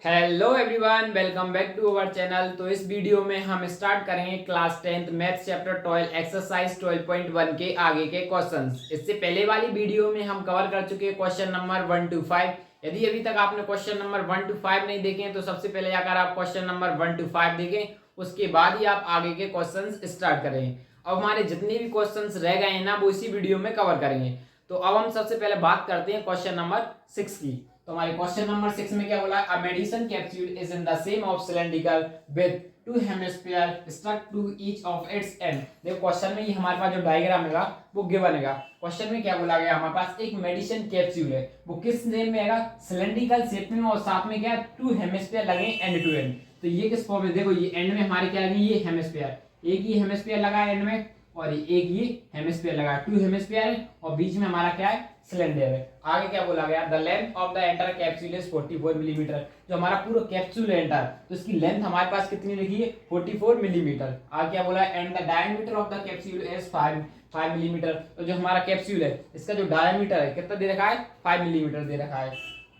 Hello everyone, welcome back to our channel. तो इस video में हम स्टार्ट करेंगे class 10th maths chapter 12 exercise 12.1 के आगे के क्वेश्चंस। इससे पहले वाली वीडियो में हम कवर कर चुके हैं क्वेश्चन नंबर 1 to 5। यदि अभी तक आपने क्वेश्चन नंबर 1 to 5 नहीं देखे हैं तो सबसे पहले अगर आप क्वेश्चन नंबर 1 to 5 देखें, उसके बाद ही आप आगे के क्वेश्चन स्टार्ट करें। अब हमारे जितने भी क्वेश्चन रह गए हैं ना, वो इसी वीडियो में कवर करेंगे। तो अब हम सबसे पहले बात करते हैं क्वेश्चन नंबर 6 की। तो हमारे क्वेश्चन नंबर 6 में क्या बोला है? A medicine capsule is in the same of cylindrical with two hemisphere stuck to each of its end. देखो क्वेश्चन में ये हमारे पास जो डायग्राम है वो गिवन है। क्वेश्चन में क्या बोला गया? हमारे पास एक मेडिसिन कैप्सूल है, वो किस शेप में है? सिलेंड्रिकल शेप में, और साथ में क्या है? टू हेमिस्फीयर लगे एंड टू एंड। तो ये किस फॉर्म में? देखो ये एंड में हमारे क्या लगी? ये हेमिस्फीयर, एक ही हेमिस्फीयर लगा है एंड में, और एक ये हेमिस्फीयर लगा, टू हेमिस्फीयर है, और बीच में हमारा क्या है? सिलेंडर है। आगे क्या बोला गया? The length of the entire capsule is 44 millimetre. जो हमारा पूरा कैप्सूल है एंटायर, तो इसकी लेंथ हमारे पास कितनी लिखी है? 44 मिलीमीटर। आगे क्या बोला है? And the diameter of the capsule is 5 millimetre. तो जो हमारा कैप्सूल है, इसका जो डायमीटर है कितना दे रखा है? 5 मिलीमीटर दे रखा है।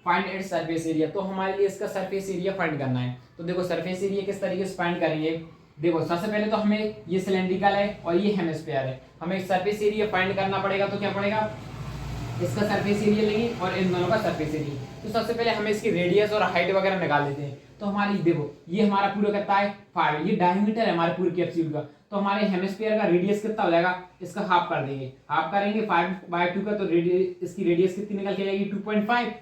Find its surface area. तो हमारे लिए इसका सरफेस एरिया फाइंड करना है। तो देखो सरफेस एरिया किस तरीके से फाइंड करेंगे। देखो सबसे पहले तो हमें ये सिलेंड्रिकल है और ये हेमिस्फीयर है, हमें सरफेस एरिया फाइंड करना पड़ेगा। तो क्या पड़ेगा? इसका सरफेस एरिया लेंगे और इन दोनों का सरफेस एरिया। तो सबसे पहले हमें इसकी रेडियस और हाइट वगैरह निकाल लेते हैं। तो हमारी देखो ये हमारा पूरा कितना है? 5। ये डायमीटर है हमारे पूरे कैप्सूल का। तो हमारे हेमिस्फीयर का रेडियस कितना हो जाएगा? इसका हाफ कर देंगे, हाफ करेंगे 5/2 का, तो इसकी रेडियस कितनी निकल के जाएगी? 2.5।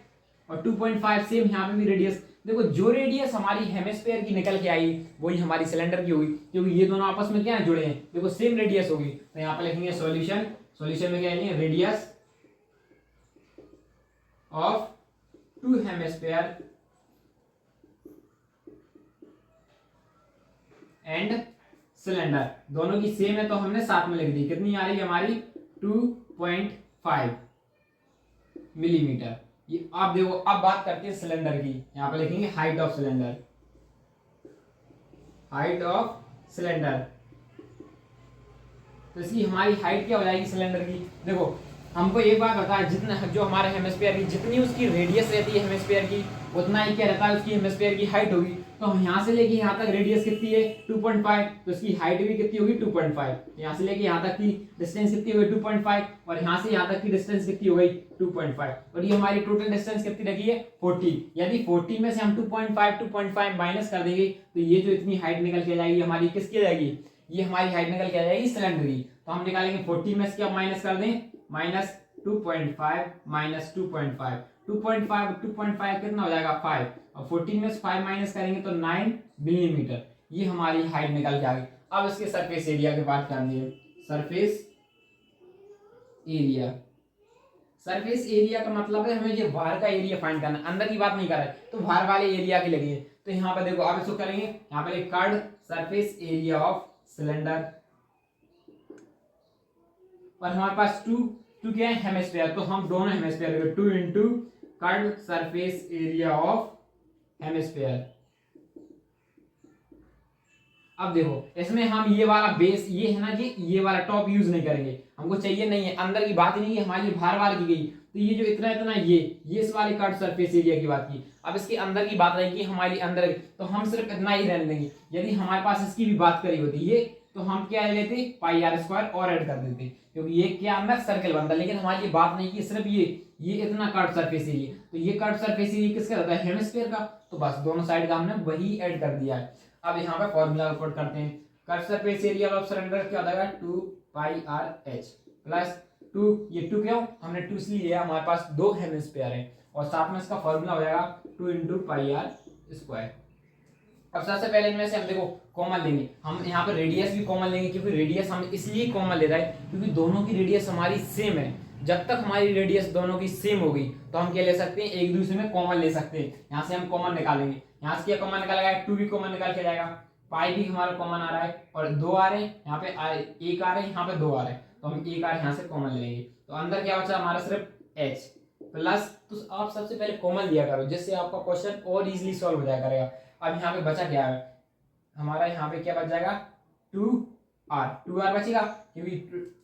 और 2.5 सेम यहाँ पे भी रेडियस। देखो जो रेडियस हमारी हेमिस्फीयर की निकल के आई वही हमारी सिलेंडर की होगी, क्योंकि ये दोनों आपस में क्या जुड़े हैं। देखो सेम रेडियस होगी। तो यहाँ पे लिखेंगे सॉल्यूशन। सॉल्यूशन में क्या लिखेंगे? Radius of two hemisphere and cylinder, दोनों की सेम है तो हमने साथ में लिख दी। कितनी आ रही है हमारी? 2.5 मिलीमीटर। ये आप देखो, अब बात करते हैं सिलेंडर की। यहां पे लिखेंगे height of cylinder. Height of cylinder, तो इसकी हमारी हाइट क्या हो जाएगी सिलेंडर की? देखो हमको एक बात बता, जितना जो हमारे हेमिस्फीयर की जितनी उसकी रेडियस रहती है हेमिस्फीयर की, उतना ही क्या रहता है? उसकी हेमिस्फीयर की हाइट होगी। तो हम यहाँ से लेके यहाँ तक रेडियस कितनी है? 2.5, तो इसकी हाइट भी कितनी होगी? 2.5। यहाँ से लेके यहाँ तक की डिस्टेंस कितनी होगी? 2.5, और यहाँ से यहाँ तक की डिस्टेंस कितनी हो गई? 2.5। और ये हमारी टोटल डिस्टेंस कितनी रखी है? 40। यदि 40 में से हम 2.5 माइनस कर देंगे तो ये जो इतनी हाइट निकल के जाएगी हमारी, किसकी जाएगी? ये हमारी हाइट निकल के जाएगी सिलेंडर की। तो हम निकालेंगे 40 में से क्या माइनस कर दें? माइनस 2.5 माइनस 2.5, 2.5 कितना हो जाएगा? 5। और 14 में से 5 माइनस करेंगे तो 9 मिलीमीटर। ये हमारी हाइट निकल के आ गई। अब इसके सरफेस एरिया की बात करनी है। सरफेस एरिया, सरफेस एरिया का मतलब है हमें ये बाहर का एरिया फाइंड करना, अंदर की बात नहीं कर रहे, तो बाहर वाले एरिया की लगी है। तो यहाँ पे देखो अब इसको करेंगे, यहाँ पे curved surface area of cylinder, और हमारे पास टू क्या है? हेमिस्फीयर। तो हम दोनों hemisphere 2 into curve surface area of hemisphere. अब देखो इसमें हम ये वाला बेस, ये है ना, ये वाला टॉप यूज नहीं करेंगे, हमको चाहिए नहीं है। अंदर की बात ही नहीं है हमारी, बाहर वाले की गई। तो ये जो इतना इतना ये इस वाले कर्व सरफेस एरिया की बात की। अब इसके अंदर की बात रहेगी हमारी अंदर, तो हम सिर्फ इतना ही रहने देंगे। यदि हमारे पास इसकी भी बात करी होती ये, तो हम क्या लेते? पाई आर स्क्वायर और ऐड कर देते, क्योंकि ये क्या अंदर सर्कल बनता। लेकिन हमारी ये बात नहीं की, सिर्फ ये इतना कर्व सरफेस एरिया। तो ये कर्व सरफेस एरिया किसका रहता है? हेमिस्फीयर का। तो बस दोनों साइड का हमने वही ऐड कर दिया है। अब यहाँ पे फॉर्मूला पुट करते हैं। Curve surface area of cylinder क्या हो जाएगा? 2 पाई आर एच प्लस 2, ये 2 क्यों? हमने 2 इसलिए लिया, हमारे पास 2 हेमिस्फीयर है, और साथ में इसका फॉर्मूला हो जाएगा 2 इंटू पाई आर स्क्वायर। अब सबसे पहले इनमें से हम देखो कॉमन लेंगे। हम यहाँ पे रेडियस भी कॉमन लेंगे, क्योंकि रेडियस हम इसलिए कॉमन ले रहे हैं क्योंकि दोनों की रेडियस हमारी सेम है। जब तक हमारी रेडियस दोनों की सेम होगी तो हम क्या ले सकते हैं? एक दूसरे में कॉमन ले सकते हैं। यहाँ से हम कॉमन निकालेंगे, यहाँ से क्या कॉमन निकालेगा? 2 भी कॉमन निकाल के जाएगा, पाई भी हमारा कॉमन आ रहा है, और 2 आ रहे हैं यहाँ पे, 1 आ रहे हैं यहाँ पे, 2 आ रहे हैं, तो हम 1 आ रहे यहाँ से कॉमन ले लेंगे। तो अंदर क्या बचा हमारा? सिर्फ एच प्लस। तो आप सबसे पहले कॉमन लिया करो, जिससे आपका क्वेश्चन और इजीली सॉल्व हो जाया करेगा। अब यहाँ पे बचा क्या है हमारा? यहाँ पे क्या बच जाएगा? 2r बचेगा, क्योंकि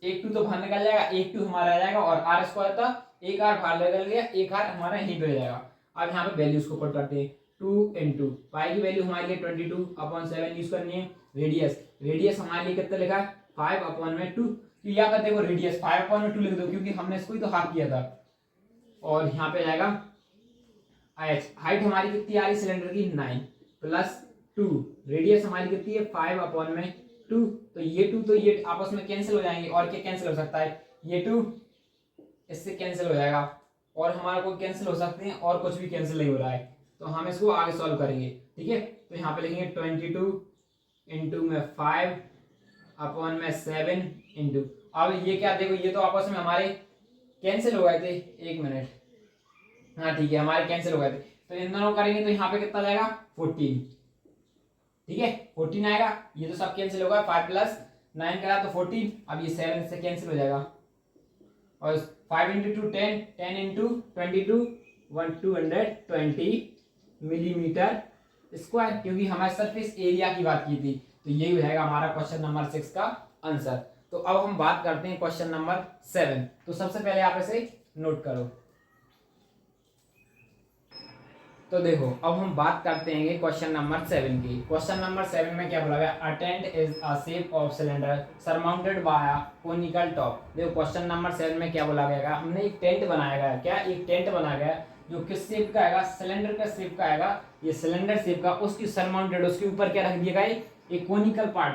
एक 2 तो बाहर निकल जाएगा, एक 2 हमारा आ जाएगा, और r स्क्वायर था, एक r बाहर निकल गया, एक r हमारा यहीं पे जाएगा। अब यहाँ पे वैल्यूज को पुट करते हैं। 2 इंटू पाई की वैल्यू हमारे लिए 22/7 यूज करनी है। रेडियस हमारे लिए कितना लिखा है 5/2। तो यहाँ पर देखो रेडियस 5/2 लिख दो क्योंकि हमने इसको ही तो हाफ किया था। और यहाँ पे जाएगा एच, हाइट हमारी कितनी आ रही सिलेंडर की 9 प्लस 2, रेडियस हमारी कितनी है 5/2। तो ये आपस में कैंसिल हो जाएंगे। और क्या कैंसिल हो सकता है, ये 2 इससे कैंसिल हो जाएगा और हमारा कोई कैंसिल हो सकते हैं और कुछ भी कैंसिल नहीं हो रहा है। तो हम इसको आगे सॉल्व करेंगे। ठीक है, तो यहाँ पे लिखेंगे 22 इंटू में 5/7 इंटू, अब ये क्या देखो ये तो आपस में हमारे कैंसिल हो गए थे। एक मिनट, हाँ ठीक है हमारे कैंसिल हो गए थे। तो इन दोनों करेंगे तो यहाँ पे कितना जाएगा 14। ठीक है 14 आएगा, ये तो सब कैंसिल होगा। 5 + 9 करा तो 14, अब ये 7 से कैंसिल हो जाएगा। और 5 इंटू 2 10, 10 इंटू 22 220 मिलीमीटर स्क्वायर, क्योंकि हमारे सरफेस एरिया की बात की थी। तो यही हो जाएगा हमारा क्वेश्चन नंबर 6 का आंसर। तो अब हम बात करते हैं क्वेश्चन नंबर 7। तो सबसे पहले आप इसे नोट करो। तो देखो अब हम बात करते हैं क्वेश्चन नंबर 7 की। क्वेश्चन नंबर 7 में क्या बोला गया, a tent is a shape of cylinder surmounted by a conical top. देखो क्वेश्चन नंबर 7 में क्या बोला गया, हमने एक टेंट बनाया गया। क्या एक टेंट बनाया गया जो किस शेप का आएगा, सिलेंडर का शेप का आएगा। ये सिलेंडर शेप का, उसकी सरमाउंटेड, उसके ऊपर क्या रख दिया गया, एक कोनिकल पार्ट,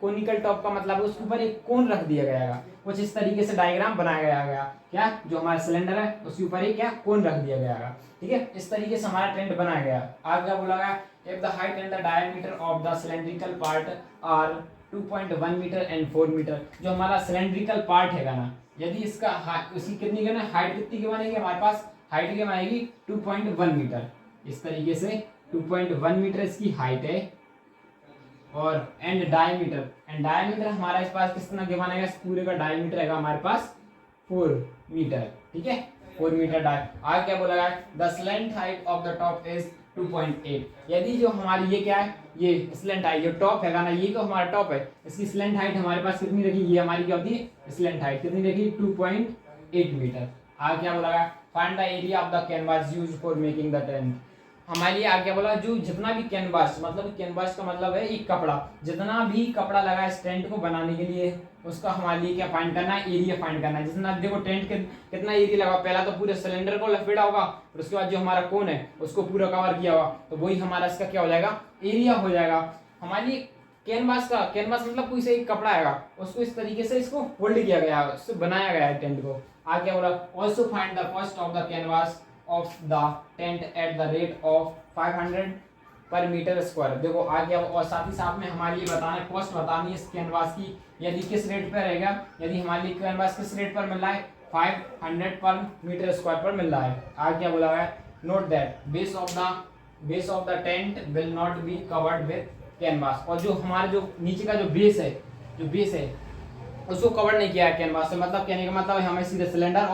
कोनिकल टॉप का मतलब है उसके ऊपर एक कोन रख दिया गया। कुछ इस तरीके से डायग्राम बनाया गया क्या, जो हमारा सिलेंडर है उसके ऊपर एक क्या कोन रख दिया गया। ठीक है, इस तरीके से हमारा टेंट बनाया गया। आगे क्या बोला गया, if the height and the diameter of the cylindrical part are 2.1 metre and 4 metre. जो हमारा सिलेंड्रिकल पार्ट है ना, यदि इसका उसकी कितनी करना, हाइट कितनी की बनेगी, हमारे पास हाइट की बनेगी 2.1 मीटर। इस तरीके से 2.1 मीटर इसकी हाइट है। और एंड डायमीटर हमारा इस पास कितना के बनेगा, इस पूरे का डायमीटर है हमारे पास 4 मीटर। ठीक है 4 मीटर आगे क्या बोला गया, the slant height of the top is 2.8। यदि जो हमारी ये क्या है, ये स्लैंट हाइट जो टॉप है ना, ये तो हमारा टॉप है, इसकी स्लैंट हाइट हमारे पास कितनी रखी, ये हमारी क्या होती है स्लैंट हाइट कितनी रखी 2.8 मीटर। आगे क्या बोला गया, find the area of the canvas used for making the tent. हमारे लिए आगे बोला, जो जितना भी कैनवास, मतलब कैनवास का मतलब है एक कपड़ा, जितना भी कपड़ा लगा है इस टेंट को बनाने के लिए, उसका हमारे लिए क्या फाइंड करना है, एरिया फाइंड करना है। जितना देखो टेंट के कितना एरिया लगा, पहला तो पूरे सिलेंडर को लपेटा होगा, फिर उसके बाद जो हमारा कोन है उसको पूरा कवर किया होगा, तो वही हमारा इसका क्या हो जाएगा, एरिया हो जाएगा। हमारे लिए कैनवास मतलब कोई से एक कपड़ा आएगा, उसको इस तरीके से इसको फोल्ड किया गया है, उससे बनाया गया है टेंट को। आगे क्या बोला, also find the cost of the canvas of the tent at the rate of 500 पर मीटर स्क्वायर। देखो आगे और साथ ही साथ में हमारे लिए बताना है, कॉस्ट बतानी है इस कैनवास की, यदि किस रेट पर रहेगा, यदि हमारे लिए कैनवास किस रेट पर मिल रहा है 500 पर मीटर स्क्वायर पर मिल रहा है। आगे क्या बोला है, note that base of the tent will not be covered with canvas. और जो हमारा जो नीचे का जो बेस है उसको कवर नहीं किया है कैनवास से। मतलब कहने का मतलब है हमें सीधे सिलेंडर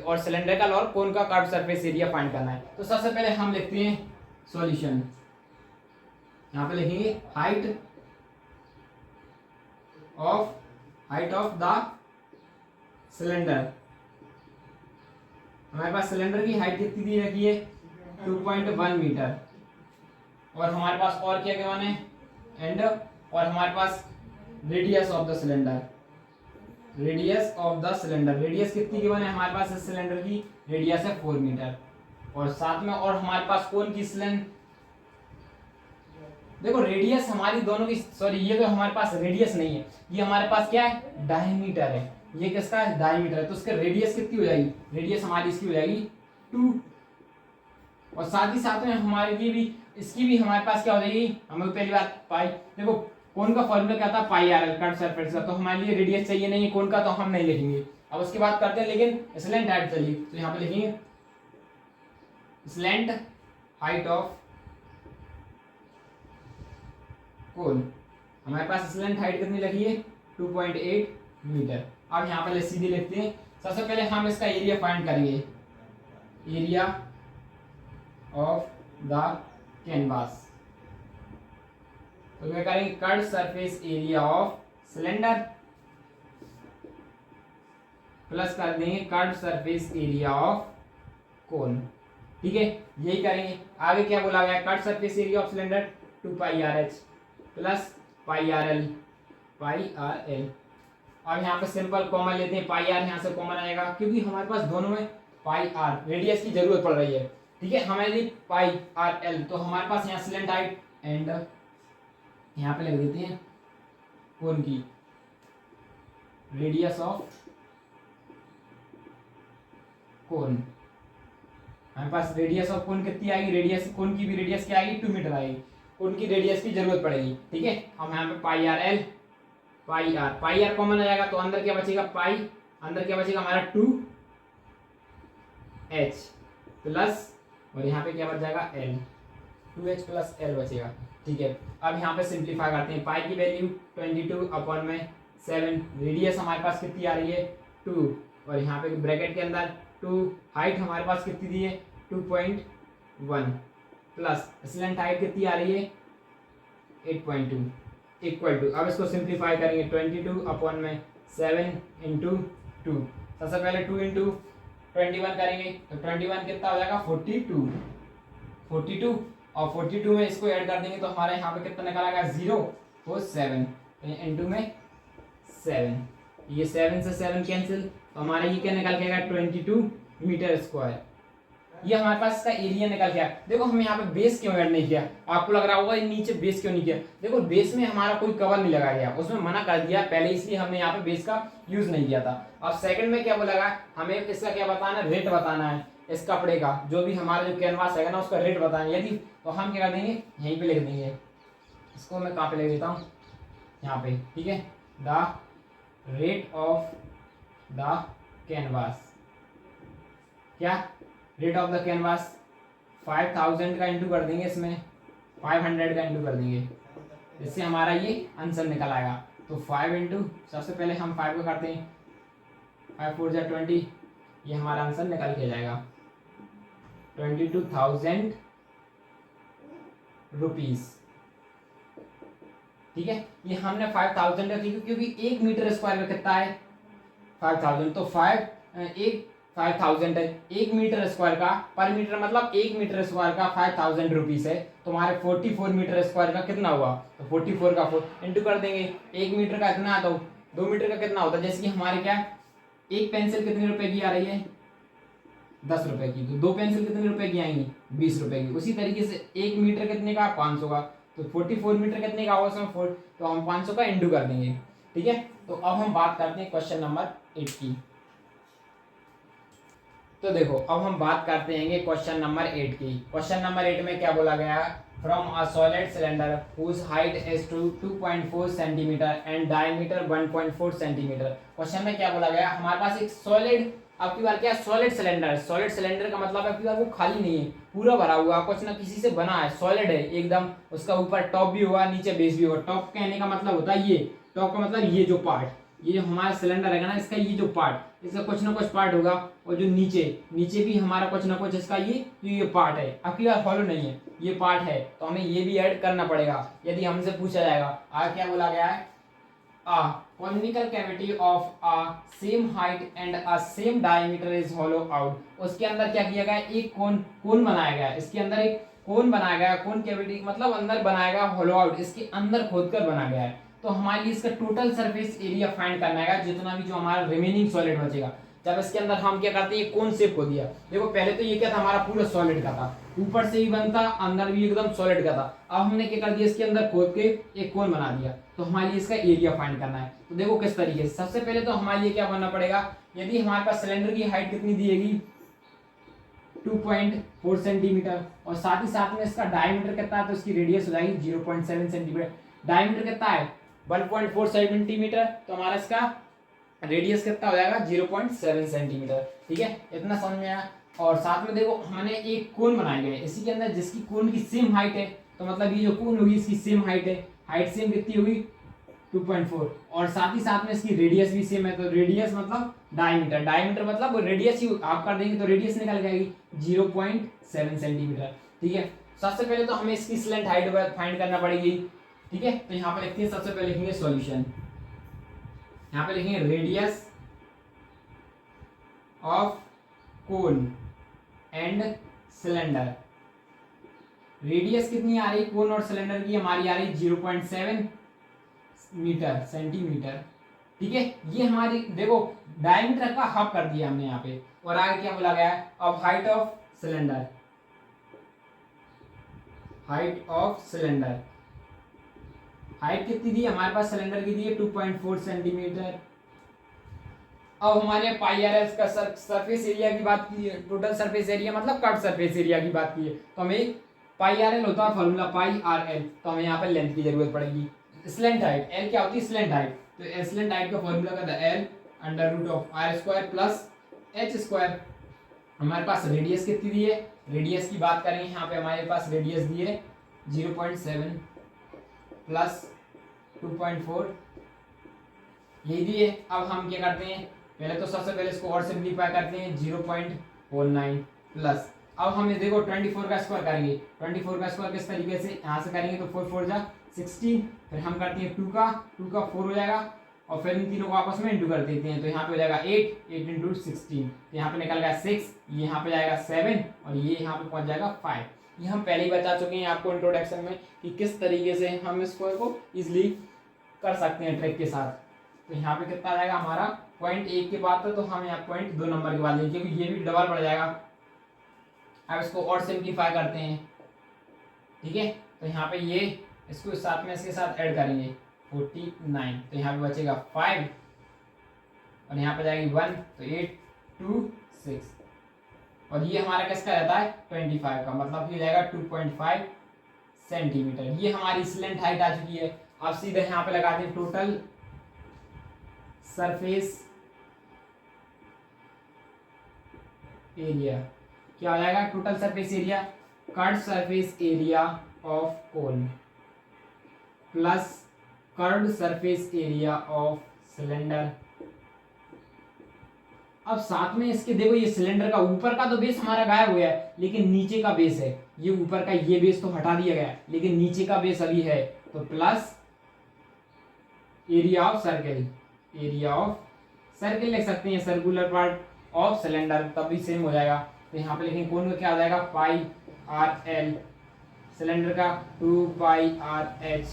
और सिलेंड्रिकल और कोन का कर्व सरफेस एरिया फाइंड करना है। तो सबसे पहले हम लिखते हैं सॉल्यूशन। यहां पे लिखेंगे हाइट ऑफ द सिलेंडर। हमारे पास सिलेंडर की हाइट कितनी दी रखी है 2.1 मीटर। और हमारे पास और क्या क्या बने एंड, और हमारे पास radius of the cylinder, radius कितनी की बने हमारे पास इस सिलेंडर की, रेडियस है 4 मीटर। और साथ में और हमारे पास कोन की स्लेंथ, देखो रेडियस हमारी दोनों की, सॉरी ये तो हमारे पास रेडियस नहीं है, ये हमारे पास क्या है डायमीटर है। ये किसका है डायमीटर है, तो उसका रेडियस कितनी हो जाएगी, रेडियस हमारी इसकी हो जाएगी 2। और साथ ही साथ में हमारे लिए भी इसकी भी हमारे पास क्या हो जाएगी, हमें पहली बात पाई, देखो कोन का फॉर्मूला क्या था पाई आर एल कट सरफेस का, तो हमारे लिए रेडियस चाहिए नहीं है कोन का, तो हम नहीं लिखेंगे। अब उसके बाद करते हैं लेकिन स्लैंट हाइट चलिए, तो यहाँ पे लिखेंगे स्लैंट हाइट ऑफ कोन। हमारे पास स्लैंट हाइट कितनी लगी है 2.8 मीटर। अब यहाँ पे सीधे लिखते हैं, सबसे पहले हम इसका एरिया फाइंड करेंगे, एरिया ऑफ द कैनवास। तो क्या करेंगे, cut surface area of cylinder plus कर देंगे कट सरफेस एरिया ऑफ कोन। ठीक है यही करेंगे। आगे क्या बोला गया, cut surface area of cylinder 2 pi r h plus pi r l, pi r L. अब यहाँ पे सिंपल कॉमन लेते हैं, पाई आर यहाँ से कॉमन आएगा क्योंकि हमारे पास दोनों में पाई आर रेडियस की जरूरत पड़ रही है, ठीक है। हमारे लिए पाई आर एल, तो हमारे पास यहाँ सिलेंडर हाइट एंड यहाँ पे लिख देते हैं कोन की रेडियस ऑफ कोन। हमारे पास रेडियस ऑफ कोन कितनी आएगी, रेडियस कोन की भी रेडियस क्या आएगी 2 मीटर आएगी, कोन की रेडियस की जरूरत पड़ेगी, ठीक है। हम यहाँ पे pi r l, pi r common आ जाएगा तो अंदर क्या बचेगा पाई, अंदर क्या बचेगा हमारा 2h प्लस और यहाँ पे क्या बच जाएगा l, 2h प्लस l बचेगा, ठीक है। अब यहाँ पे सिंप्लीफाई करते हैं, पाई की वैल्यू 22/7, रेडियस हमारे पास कितनी आ रही है 2 और यहाँ पे ब्रैकेट के अंदर 2, हाइट हमारे पास कितनी दी है 2.1 प्लस स्लेंट हाइट कितनी आ रही है 8.2 इक्वल टू, अब इसको सिंप्लीफाई करेंगे 22/7 इंटू 2, सबसे पहले 2 इंटू 21 करेंगे तो 21 कितना हो जाएगा 42 और 42 में इसको ऐड कर देंगे तो हमारे यहाँ पे कितना निकल आएगा 0 और 7, तो इंटू में 7, ये 7 से 7 कैंसिल, तो हमारा ये क्या निकल के आएगा 22 मीटर स्क्वायर। ये हमारे पास इसका एरिया निकल गया। देखो हम यहाँ पे बेस क्यों ऐड नहीं किया, आपको लग रहा होगा ये नीचे बेस क्यों नहीं किया, देखो बेस में हमारा कोई कवर नहीं लगाया गया, उसमें मना कर दिया पहले, इसलिए हमने यहाँ पे बेस का यूज नहीं किया था। अब सेकंड में क्या बोला हमें इसका क्या बताना है, रेट बताना है इस कपड़े का, जो भी हमारा जो कैनवास है ना उसका रेट बताना है। यदि तो हम क्या कर देंगे यहीं पे लिख देंगे, इसको मैं कहाँ पे लिख देता हूँ यहाँ पे, ठीक है। The rate of the canvas, क्या रेट ऑफ द कैनवास 5000 का इंटू कर देंगे, इसमें 500 का इंटू कर देंगे, इससे हमारा ये आंसर निकल आएगा। तो 5 इंटू, सबसे पहले हम 5 को करते हैं, 5 4 जा 20, ये हमारा आंसर निकल के जाएगा 22,000 रुपीज, ठीक है। ये हमने 5000 का क्योंकि 1 मीटर स्क्वायर का कितना है 5000, तो 5000 है 1 मीटर स्क्वायर का, पर मीटर मतलब 1 मीटर स्क्वायर का 5000 रुपीज है, तो हमारे 44 मीटर स्क्वायर का कितना हुआ, तो 44 का 4 इंटू कर देंगे, 1 मीटर का कितना आता है 2 मीटर का कितना होता है, जैसे कि हमारे क्या एक पेंसिल कितने रुपए की आ रही है 10 रुपए की, तो 2 पेंसिल कितने रुपए की आएंगी 20 रुपए की। उसी तरीके से 1 मीटर कितने का 500 का, तो 44 मीटर कितने का होगा उसमें 4, तो हम 500 का इंटू कर देंगे, ठीक है। तो अब हम बात करते हैं क्वेश्चन नंबर 8 की। तो देखो अब हम बात करते हैं क्वेश्चन नंबर 8 की। क्वेश्चन नंबर 8 में क्या बोला गया, from a solid cylinder whose height is 2.4 centimetre and diameter 1.4 centimetre. Question में क्या बोला गया, हमारे पास एक सॉलिड, अब की बार क्या सॉलिड सिलेंडर, सॉलिड सिलेंडर का मतलब है कि बार वो खाली नहीं है, पूरा भरा हुआ कुछ ना किसी से बना है, सॉलिड है एकदम, उसका ऊपर टॉप भी होगा नीचे बेस भी होगा। टॉप कहने का मतलब होता है ये, टॉप का मतलब ये जो पार्ट, ये जो हमारा सिलेंडर है ना इसका ये जो पार्ट, इसका कुछ ना कुछ पार्ट होगा, और जो नीचे भी हमारा कुछ ना कुछ इसका ये पार्ट है। अब की बार फॉलो नहीं है, ये पार्ट है तो हमें ये भी ऐड करना पड़ेगा यदि हमसे पूछा जाएगा। आगे क्या बोला गया है, a conical cavity of a same height and a same diameter is hollow out। उसके अंदर क्या किया गया, एक कोन बनाया गया, इसके अंदर एक कोन बनाया गया, कोन कैविटी मतलब अंदर बनाया गया होलो आउट, इसके अंदर खोदकर बना गया है। तो हमारे लिए इसका टोटल सरफेस एरिया फाइंड करना है, जितना भी जो हमारा रिमेनिंग सॉलिड बचेगा। जब इसके अंदर हम क्या करते हैं, कोन शेप को दिया, देखो पहले तो ये क्या था हमारा पूरा सॉलिड का था, ऊपर से ही बनता अंदर भी एकदम सॉलिड का था। अब हमने क्या कर दिया, इसके अंदर खोद के एक कोन बना दिया, तो हमारे लिए इसका एरिया फाइंड करना है। तो देखो किस तरीके से, सबसे पहले तो हमारे लिए क्या बनना पड़ेगा, यदि हमारे पास सिलेंडर की हाइट कितनी दिएगी 2.4 सेंटीमीटर, और साथ ही साथ में इसका डायमीटर कितना है, तो इसकी रेडियस हो जाएगी 0.7 सेंटीमीटर। डायमीटर कितना है 1.4 सेंटीमीटर, तो हमारा इसका रेडियस कितना हो जाएगा 0.7 सेंटीमीटर, ठीक है। इतना समझ में आया। और साथ में देखो हमने एक कोन बनाया गया है, इसी के अंदर जिसकी कोन की सेम हाइट है, तो मतलब ये जो कोन होगी इसकी सेम हाइट है, हाइट सेम कितनी होगी 2.4, और साथ ही साथ में इसकी रेडियस भी सेम है, तो रेडियस मतलब डायमीटर, डायमीटर मतलब रेडियस ही आप कर देंगे तो रेडियस निकल जाएगी 0.7 सेंटीमीटर, ठीक है। सबसे पहले तो हमें इसकी स्लेंट हाइट फाइंड करना पड़ेगी, ठीक है। तो यहाँ पर लिखते हैं, सबसे पहले लिखेंगे सॉल्यूशन, यहाँ पे लिखेंगे radius of cone and cylinder radius कितनी आ रही है कोन और सिलेंडर की, हमारी आ रही 0.7 मीटर सेंटीमीटर। ठीक है, ये हमारी देखो डायमीटर का हाफ कर दिया हमने यहाँ पे। और आगे क्या बोला गया है, अब height of cylinder, height of cylinder, height कितनी दी हमारे पास सिलेंडर की दी है 2.4 सेंटीमीटर। अब हमारे पाई आर एल का सरफेस एरिया की बात की है, टोटल सरफेस एरिया मतलब कट सरफेस एरिया की बात की है, तो हमें पाई आर एल होता है फॉर्मूला पाई आर एल, तो हमें यहाँ पर लेंथ की जरूरत पड़ेगी। स्लेंट हाइट, एल क्या होती है स्लेंट हाइट, तो स्लेंट हाइट का फॉर्मूला क्या था, L under root of R square plus H square. हमारे पास रेडियस कितनी दी है, रेडियस की बात करें यहाँ पे हमारे पास रेडियस दी है 0.7 प्लस 2.4 यही दी है। अब हम क्या करते हैं, पहले तो सबसे पहले इसको और सिंप्लीफाई करते हैं 0.49 प्लस, अब हम देखो 24 का स्क्वायर करेंगे, 24 का स्क्वायर किस तरीके से यहाँ से करेंगे तो 4 4 जा 16, फिर हम करते हैं 2 का 4 हो जाएगा और फिर इन तीनों को आपस में इंटू कर देते हैं, तो यहाँ पे हो जाएगा 8 इंटू 16, तो यहाँ पे निकल गया 6, ये यहाँ पे जाएगा 7 और ये यहाँ पे पहुंच जाएगा 5। ये हम पहले ही बता चुके हैं आपको इंट्रोडक्शन में कि किस तरीके से हम स्क्वायर को इजिली कर सकते हैं ट्रिक के साथ। तो यहाँ पे कितना आ जाएगा हमारा 0.1 के बाद तो हम यहाँ 0.2 नंबर के बाद लेंगे क्योंकि ये भी डबल बढ़ जाएगा। अब इसको और सिंप्लीफाई करते हैं, ठीक है, तो यहाँ पे ये इसको साथ में इसके साथ ऐड करेंगे 49, तो यहाँ पे बचेगा 5 और यहाँ पे जाएगी 1, तो 8 2 6 और ये हमारा किसका रहता है 25 का, मतलब ये जाएगा 2.5 सेंटीमीटर। ये हमारी स्लेंट हाइट आ चुकी है। अब सीधे यहाँ पे लगाते हैं टोटल सरफेस एरिया, क्या हो जाएगा total surface area, curved surface area of cone plus curved surface area of cylinder. अब साथ में इसके देखो ये सिलेंडर का ऊपर का तो बेस हमारा गायब हो गया है, लेकिन नीचे का बेस है, ये ऊपर का ये बेस तो हटा दिया गया है, लेकिन नीचे का बेस अभी है, तो plus area of circle, area of circle लिख सकते हैं, सर्कुलर पार्ट ऑफ सिलेंडर, तब भी सेम हो जाएगा। तो यहाँ पे लिखेंगे कोन का क्या आ जाएगा पाई आर एल, सिलेंडर का 2 pi r h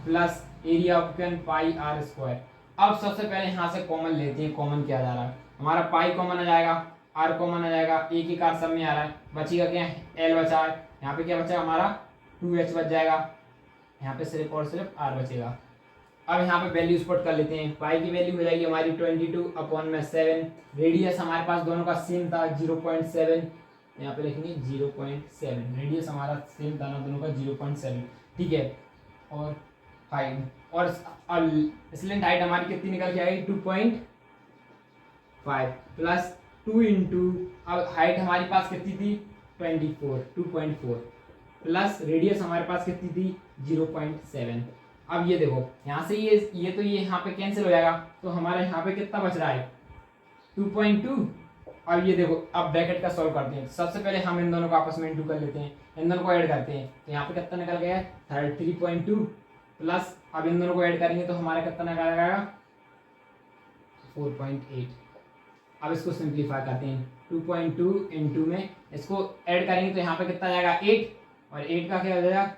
plus area of cone pi r square. अब सबसे पहले यहाँ से कॉमन लेते हैं, कॉमन क्या जा रहा है हमारा, पाई कॉमन आ जाएगा, आर कॉमन आ जाएगा, एक ही कार सब में आ रहा है, बचेगा क्या एल बचा है, यहाँ पे क्या बचा हमारा 2h बच जाएगा, यहाँ पे सिर्फ और सिर्फ आर बचेगा। अब यहाँ पे वैल्यूज पुट कर लेते हैं, पाई की वैल्यू हो जाएगी हमारी 22/7, रेडियस हमारे पास दोनों का सेम था 0.7, यहाँ पे लिखेंगे 0.7, रेडियस हमारा सेम था ना दोनों का 0.7, ठीक है। और हाइट और स्लेंट हाइट हमारी कितनी निकल के आएगी 2.5 प्लस 2 इंटू, अब हाइट हमारी पास कितनी थी 2.4 प्लस रेडियस हमारे पास कितनी थी 0.7। अब ये देखो यहाँ से ये तो ये यहाँ पे कैंसिल हो जाएगा, तो हमारा यहाँ पे कितना बच रहा है 2.2। अब ये देखो अब ब्रैकेट का सॉल्व करते हैं, सबसे पहले हम इन दोनों को आपस में इंटू कर लेते हैं, इन दोनों को ऐड करते हैं, तो यहाँ पे कितना निकल गया है 33.2 प्लस, अब इन दोनों को ऐड करेंगे तो हमारा कितना निकल आएगा 4.8। अब इसको सिंप्लीफाई करते हैं, 2.2 इंटू में इसको ऐड करेंगे तो यहाँ पे कितना जाएगा 8 और 8 का क्या हो जाएगा,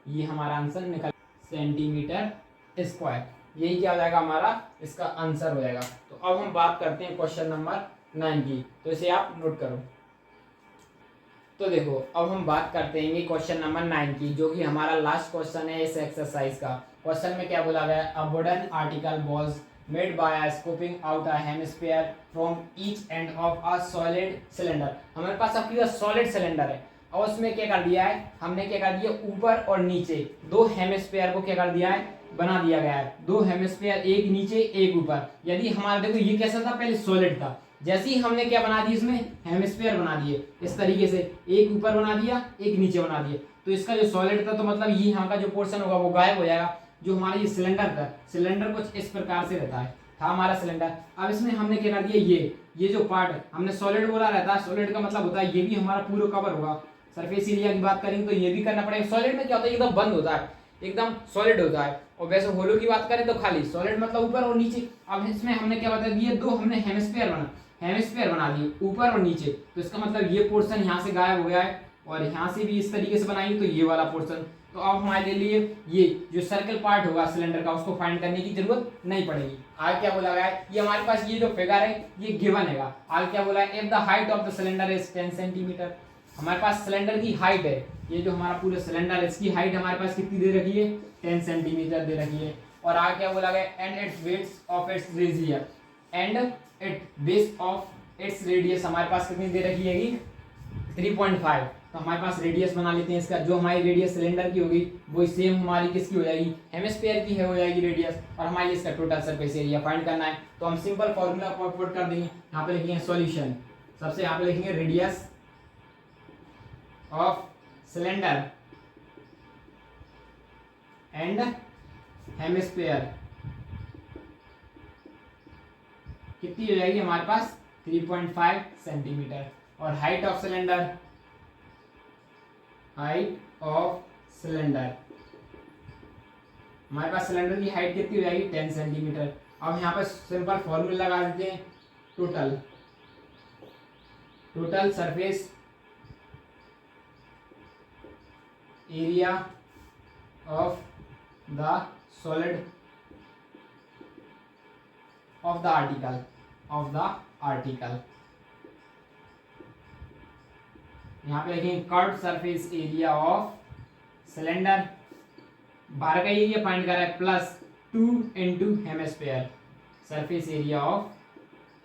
ये हमारा आंसर निकल सेंटीमीटर स्क्वायर, यही क्या हो जाएगा हमारा इसका आंसर हो जाएगा। तो अब हम बात करते हैं क्वेश्चन नंबर 9 की, तो इसे आप नोट करो। तो देखो अब हम बात करते हैं क्वेश्चन नंबर 9 की, जो कि हमारा लास्ट क्वेश्चन है इस एक्सरसाइज का। क्वेश्चन में क्या बोला गया है, a wooden article was made by scooping out a hemisphere from each end of a solid cylinder. हमारे पास अब सॉलिड सिलेंडर है और उसमें क्या कर दिया है, हमने क्या कर दिया ऊपर और नीचे दो हेमिस्फीयर को क्या कर दिया है बना दिया गया है, दो हेमिस्फीयर एक नीचे एक ऊपर। यदि हमारा देखो ये कैसा था पहले सॉलिड था, जैसे ही हमने क्या बना दी इसमें हेमिस्फीयर बना दिए इस तरीके से, एक ऊपर बना दिया एक नीचे बना दिए, तो इसका जो सॉलिड था तो मतलब ये यहाँ का जो पोर्शन होगा वो गायब हो जाएगा। जो हमारा ये सिलेंडर था, सिलेंडर कुछ इस प्रकार से रहता है, था हमारा सिलेंडर। अब इसमें हमने क्या कर दिया, ये जो पार्ट हमने सॉलिड बोला रहता है, सॉलिड का मतलब होता है ये भी हमारा पूरा कवर होगा। सरफेस एरिया की बात करेंगे तो ये भी करना पड़ेगा। सॉलिड में क्या होता है एकदम बंद होता है, एकदम सॉलिड होता है, और वैसे होलो की बात करें तो खाली सॉलिड मतलब ऊपर और नीचे। अब इसमें हमने क्या बता दिया, दो हमने हेमिस्फीयर बना दिए ऊपर और नीचे, तो इसका मतलब ये पोर्शन यहाँ से गायब हो गया है, और यहाँ से भी इस तरीके से बनाएंगे तो ये वाला पोर्शन। तो अब हमारे लिए ये जो सर्कल पार्ट होगा सिलेंडर का उसको फाइंड करने की जरूरत नहीं पड़ेगी। आगे क्या बोला गया है, ये हमारे पास ये जो फिगर है ये गिवन है। आगे क्या बोला है, if the height of the cylinder is 10 centimetre. हमारे पास सिलेंडर की हाइट है, ये जो हमारा पूरा सिलेंडर है इसकी हाइट हमारे पास कितनी दे रखी है, 10 सेंटीमीटर दे रखी है। और आगे क्या बोला गया, and it's base of its radius, and it base of its radius हमारे पास कितनी दे रखी है, 3.5। तो हमारे पास रेडियस बना लेते हैं इसका, जो हमारी रेडियस सिलेंडर की होगी वही सेम हमारी किसकी हो जाएगी, हेमिस्फीयर की है हो जाएगी रेडियस। और हमारे इसका टोटल सरफेस एरिया फाइंड करना है। तो हम सिंपल फॉर्मूला पुट कर देंगे। यहाँ पे लिखेंगे सॉल्यूशन, सबसे यहाँ पे लिखेंगे radius of cylinder and hemisphere कितनी हो जाएगी हमारे पास, 3.5 सेंटीमीटर। और height of cylinder, height of cylinder हमारे पास सिलेंडर की हाइट कितनी हो जाएगी, 10 सेंटीमीटर। अब यहाँ पर सिंपल फॉर्मूला लगा देते हैं, total surface area of the solid of the article यहाँ पे लिखेंगे curved surface area of cylinder, बाहर का एरिया फाइंड कर रहा है, plus 2 into hemisphere, surface area of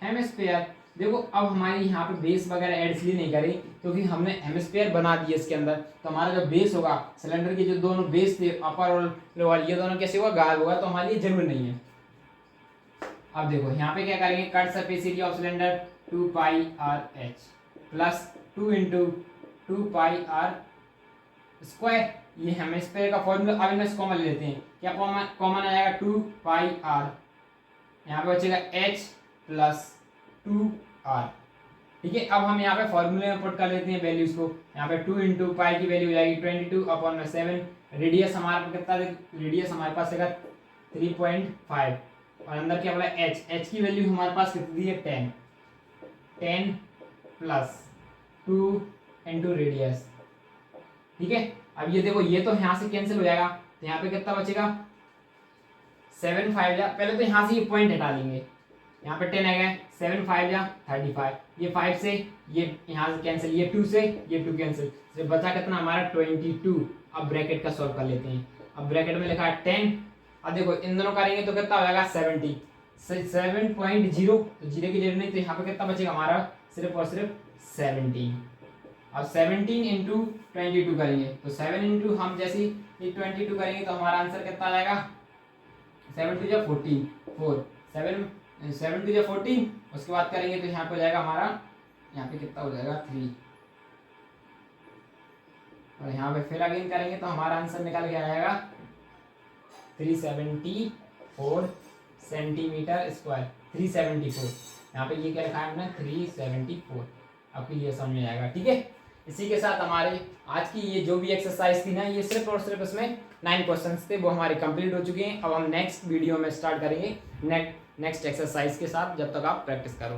hemisphere. देखो अब हमारी यहाँ पे बेस वगैरह ऐड इसलिए नहीं करें क्योंकि हमने हेमिस्फीयर बना दिया इसके अंदर, तो हमारा जो बेस होगा सिलेंडर के जो दोनों बेस थे अपर और लोअर, ये दोनों कैसे होगा, गायब होगा, तो हमारे लिए जरूरी नहीं है। अब देखो यहाँ पे क्या करेंगे, cut surface area of cylinder 2πr/h plus 2 into 2πr square, ये हेमिस्फीयर का फॉर्मूला। अब इनमें कॉमन ले लेते हैं, क्या कॉमन आ जाएगा, 2πr, यहाँ पे बचेगा h प्लस 2r। ठीक है, अब हम यहाँ पे फॉर्मूले में पुट कर लेते हैं वैल्यूज को। यहाँ पे 2 इंटू पाई की वैल्यू हो जाएगी 22/7। रेडियस हमारे पास कितना, रेडियस हमारे पास है 3.5 और अंदर क्या बोला h की वैल्यू हमारे पास कितनी है, 10 प्लस 2 इंटू रेडियस। ठीक है, अब ये देखो ये तो यहाँ से कैंसिल हो जाएगा, तो यहाँ पे कितना बचेगा, 7 5 जा, पहले तो यहाँ से ये पॉइंट हटा लेंगे, यहाँ पे 10 आ गया, 7 5 जा 35, ये 5 से ये यहाँ से कैंसिल, ये 2 से ये 2 कैंसिल, तो बचा कितना हमारा 22। अब ब्रैकेट का सॉल्व कर लेते हैं। अब ब्रैकेट में लिखा है 10, अब देखो इन दोनों करेंगे तो कितना हो जाएगा 70, 7.0, तो जीरो की जरूरत नहीं, तो यहाँ पे कितना बचेगा हमारा, सिर्फ और सिर्फ 17। अब 17 इंटू 22 करेंगे, तो 7 इंटू हम जैसे ही 22 करेंगे तो हमारा आंसर कितना आ जाएगा, 7 2 14, 4 7 2 14। उसके बाद करेंगे तो यहाँ पे हो जाएगा हमारा, यहाँ पे कितना हो जाएगा 3, और यहाँ पे फिर अगेन करेंगे तो हमारा आंसर निकल के आ जाएगा 374 सेंटीमीटर स्क्वायर, 374। यहाँ पे ये क्या लिखा है हमने, 374। आपको ये समझ में आएगा। ठीक है, इसी के साथ हमारे आज की ये जो भी एक्सरसाइज थी ना, ये सिर्फ और सिर्फ इसमें 9 क्वेश्चंस थे, वो हमारे कंप्लीट हो चुके हैं। अब हम नेक्स्ट वीडियो में स्टार्ट करेंगे नेक्स्ट एक्सरसाइज के साथ, जब तक आप प्रैक्टिस करो।